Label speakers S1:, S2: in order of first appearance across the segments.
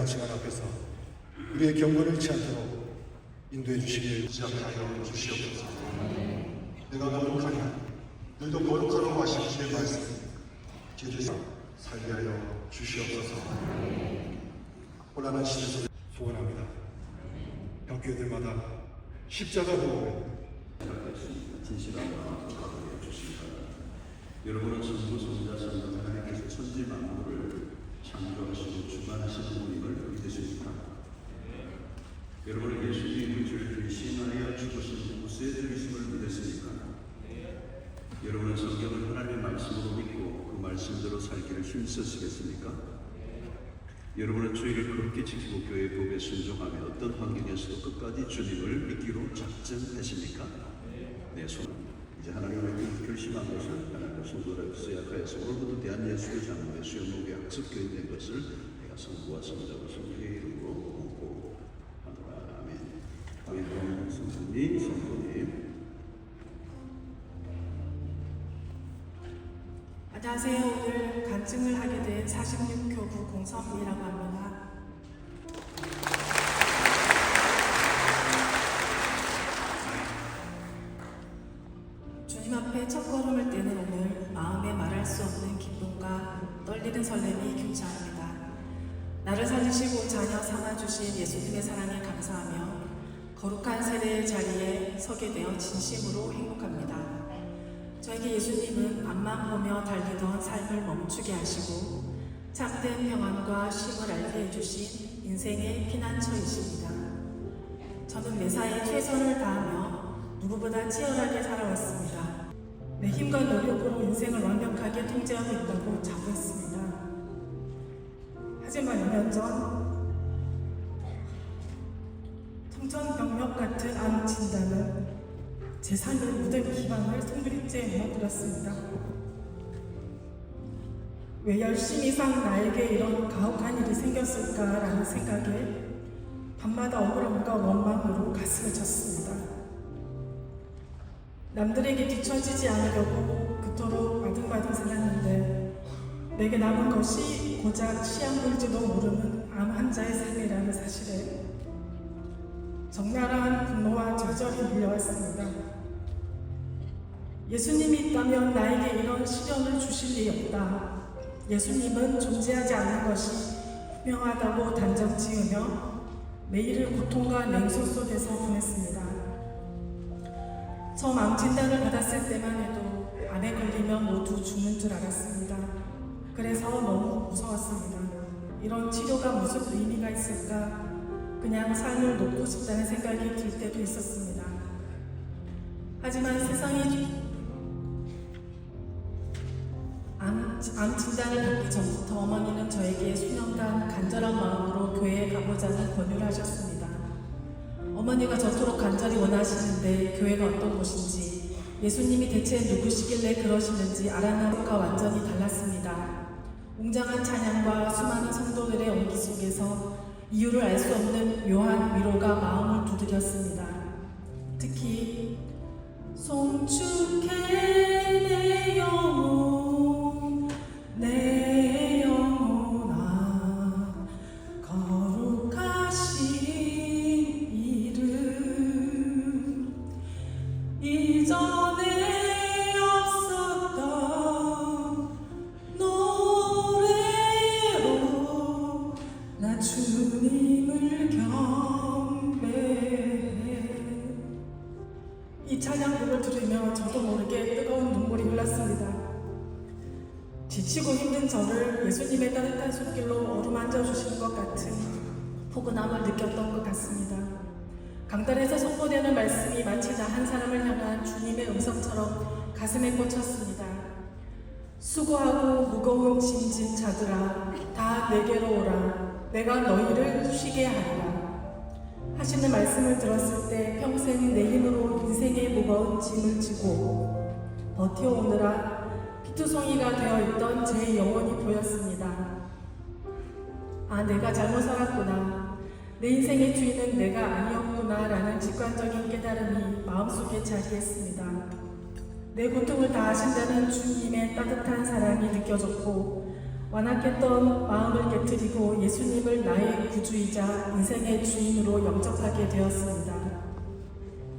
S1: 시간 앞에서 우리의 경건을 잃지 않도록 인도해 주시길 시작하여 주시옵소서. 내가 거룩하니 너희도 거룩하라고 하신 주의 말씀 제주에서 살게 하여 주시옵소서. 혼란한 시대 속에 소원합니다. 형교회들마다 십자가 보호를
S2: 진실한 마음으로 가득해 주시기 바랍니다. 여러분은 전부 성자 성령 하나님께서 천지 만물을 창조하시고 주관하시는 분임을 믿으십니까? 여러분은 예수님이 우리를 신하여 죽으신 구세의 죽으심을 믿으십니까? 여러분은 성경을 하나님의 말씀으로 믿고 그 말씀대로 살기를 힘쓰시겠습니까? 여러분은 주의를 그렇게 지키고 교회의 법에 순종하며 어떤 환경에서도 끝까지 주님을 믿기로 작정하십니까? 내 손은 이제 하나님의 결심한 것을 하나님의 성도를 수약하여서 오늘부터 대한예수교 장로회 수영목의 학습교인 된 것을 내가 성부와 성자와 성령의 이름으로 공고하노라. 아멘. 아멘. 성도님, 성도님.
S3: 안녕하세요. 오늘 간증을 하게 된 46교구 공성이라고 합니다. 주님 앞에 첫걸음을 떼는 오늘 마음에 말할 수 없는 기쁨과 떨리는 설렘이 교차합니다. 나를 살리시고 자녀 삼아주신 예수님의 사랑에 감사하며 거룩한 세례의 자리에 서게 되어 진심으로 행복합니다. 저에게 예수님은 앞만 보며 달리던 삶을 멈추게 하시고 참된 평안과 쉼을 알게 해주신 인생의 피난처이십니다. 저는 매사에 최선을 다하며 누구보다 치열하게 살아왔습니다. 내 힘과 노력으로 인생을 완벽하게 통제하고 있다고 자부했습니다. 하지만 2년 전 청천벽력 같은 암 진단은 제 삶의 모든 기반을 송두리째 무너뜨렸습니다. 왜 열심히 산 나에게 이런 가혹한 일이 생겼을까라는 생각에 밤마다 억울함과 원망으로 가슴을 쳤습니다. 남들에게 뒤처지지 않으려고 그토록 바등바등 살았는데 내게 남은 것이 고작 시한부일지도 모르는 암 환자의 삶이라는 사실에 적나라한 분노와 좌절이 밀려왔습니다. 예수님이 있다면 나에게 이런 시련을 주실 일이 없다. 예수님은 존재하지 않는 것이 분명하다고 단정 지으며 매일을 고통과 냉소 속에서 보냈습니다. 처음 암 진단을 받았을 때만 해도 암에 걸리면 모두 죽는 줄 알았습니다. 그래서 너무 무서웠습니다. 이런 치료가 무슨 의미가 있을까? 그냥 삶을 놓고 싶다는 생각이 들 때도 있었습니다. 하지만 세상이 암 진단을 받기 전부터 어머니는 저에게 수년간 간절한 마음으로 교회에 가보자는 권유를 하셨습니다. 어머니가 저토록 간절히 원하시는데 교회가 어떤 곳인지 예수님이 대체 누구시길래 그러시는지 알아낸 것과 완전히 달랐습니다. 웅장한 찬양과 수많은 성도들의 온기 속에서 이유를 알 수 없는 묘한 위로가 마음을 두드렸습니다. 특히 송축해 내 영혼 내 영혼아 거룩하신 이름 이전에 없었던 노래로 나 주님을 경배해. 이 찬양곡을 들으며 저도 모르게 뜨거운 눈물이 흘렀습니다. 지치고 힘든 저를 예수님의 따뜻한 손길로 어루만져 주시는 것 같은 포근함을 느꼈던 것 같습니다. 강단에서 선포되는 말씀이 마치 나 한 사람을 향한 주님의 음성처럼 가슴에 꽂혔습니다. 수고하고 무거운 짐진 자들아 다 내게로 오라 내가 너희를 쉬게 하리라 하시는 말씀을 들었을 때 평생 내 힘으로 인생의 무거운 짐을 지고 버텨오느라 피투성이가 되어있던 제 영혼이 보였습니다. 아, 내가 잘못 살았구나. 내 인생의 주인은 내가 아니었구나 라는 직관적인 깨달음이 마음속에 자리했습니다. 내 고통을 다 아신다는 주님의 따뜻한 사랑이 느껴졌고 완악했던 마음을 깨뜨리고 예수님을 나의 구주이자 인생의 주인으로 영접하게 되었습니다.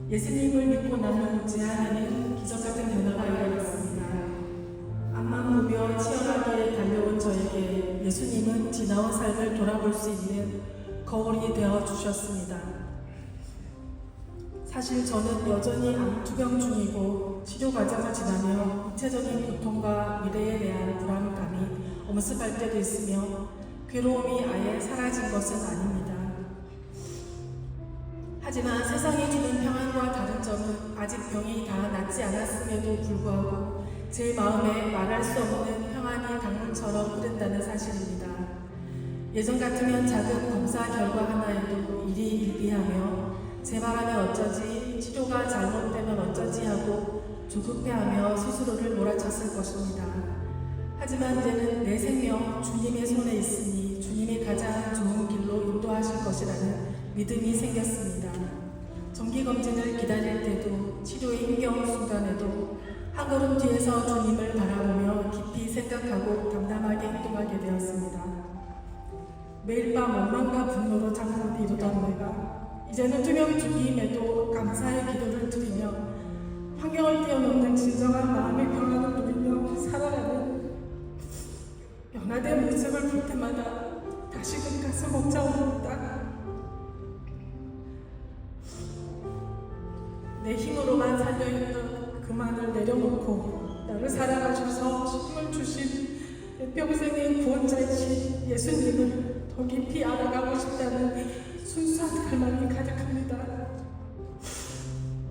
S3: 예수님을 믿고 나는 제 안에는 기적 같은 변화가 일어났습니다. 앞만 보며 치열하게 달려온 저에게 예수님은 지나온 삶을 돌아볼 수 있는 거울이 되어 주셨습니다. 사실 저는 여전히 암투병 중이고 치료 과정을 지나며 구체적인 고통과 미래에 대한 불안감이 엄습할 때도 있으며 괴로움이 아예 사라진 것은 아닙니다. 하지만 세상이 주는 평안과 다른 점은 아직 병이 다 낫지 않았음에도 불구하고 제 마음에 말할 수 없는 평안이 강물처럼 흐른다는 사실입니다. 예전 같으면 작은 검사 결과 하나에도 일이 일비하며 제 바람에 어쩌지, 치료가 잘못되면 어쩌지 하고 조급해하며 스스로를 몰아쳤을 것입니다. 하지만 이제는 내 생명 주님의 손에 있으니 주님이 가장 좋은 길로 인도하실 것이라는 믿음이 생겼습니다. 정기검진을 기다릴 때도 치료의 힘겨운 순간에도 한 걸음 뒤에서 주님을 바라보며 깊이 생각하고 담담하게 행동하게 되었습니다. 매일 밤 원망과 분노로 잠을 이루던 내가 이제는 투명 중임에도 감사의 기도를 드리며 환경을 뛰어넘는 진정한 마음의 평안을 누리며 살아가는 변화된 모습을 볼 때마다 다시금 가슴 벅차오릅니다. 내 힘으로만 살려있던 그만을 내려놓고 나를 사랑하셔서 힘을 주신 내 평생의 구원자이신 예수님을 더 깊이 알아가고 싶다는 순수한 갈망이 가득합니다.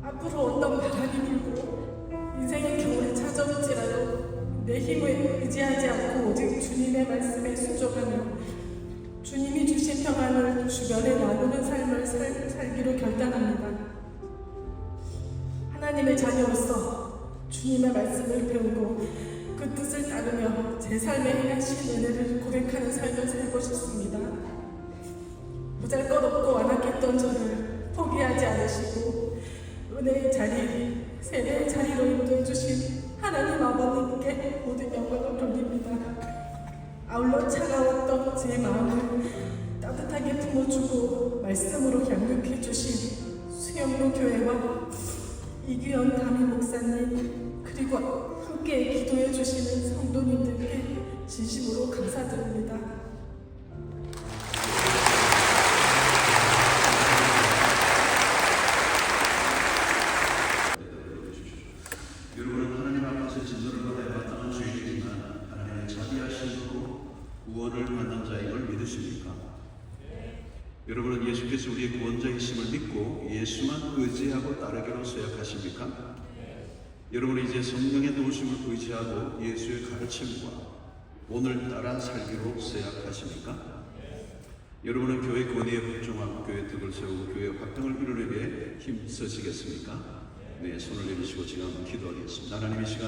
S3: 앞으로 어떤 바람이 불고 인생의 겨울이 찾아올지라도 내 힘을 의지하지 않고 오직 주님의 말씀에 순종하며 주님이 주신 평안을 주변에 나누는 삶을 살기로 결단합니다. 하나님의 자녀로서 주님의 말씀을 배우고 그 뜻을 따르며 제 삶에 행하신 은혜를 고백하는 삶을 살고 싶습니다. 보잘것없고 완악했던 저를 포기하지 않으시고 은혜의 자리, 세례의 자리로 인도해 주신 하나님 아버님께 모든 영광을 돌립니다. 아울러 차가웠던 제 마음을 따뜻하게 품어주고 말씀으로 양육해 주신 수영로 교회와 이규현 담임 목사님 그리고 함께 기도해 주시는 성도님들께 진심으로 감사드립니다.
S2: 여러분은 하나님 앞에서 진노를 받아 마땅한 죄인이지만 하나님의 자비하심으로 구원을 받는 자인 걸 믿으십니까? 여러분은 예수께서 우리의 구원자이심을 믿고 예수만 의지하고 따르기로 서약하십니까? 여러분은 이제 성령의 도우심을 의지하고 예수의 가르침과 오늘따라 살기로 서약하십니까? 여러분은 교회 권위에 복종하고 교회 덕을 세우고 교회 활동을 이루기 위해 힘쓰시겠습니까? 네, 손을 내리시고 지금 기도하겠습니다. 하나님 이 시간